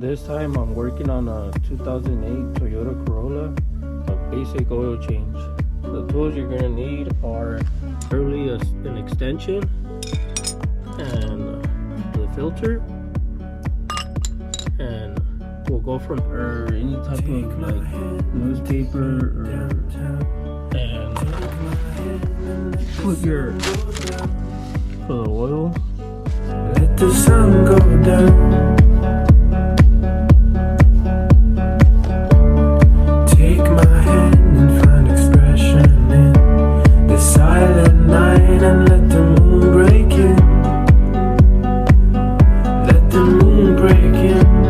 This time I'm working on a 2008 Toyota Corolla, a basic oil change. The tools you're gonna need are early an extension and the filter, and we'll go from any type of like newspaper and put your for the oil. Let the sun go down. Take my hand and find expression in the silent night, and let the moon break in. Let the moon break in.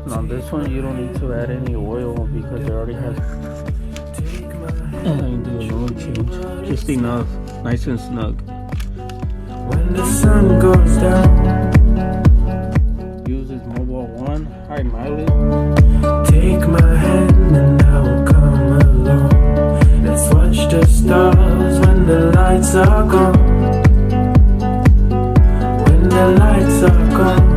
On this one you don't need to add any oil because it already has do an oil change. Just enough, nice and snug. When the sun goes down, Use this Mobile One, high mileage. take my hand and I will come along. Let's watch the stars when the lights are gone. When the lights are gone.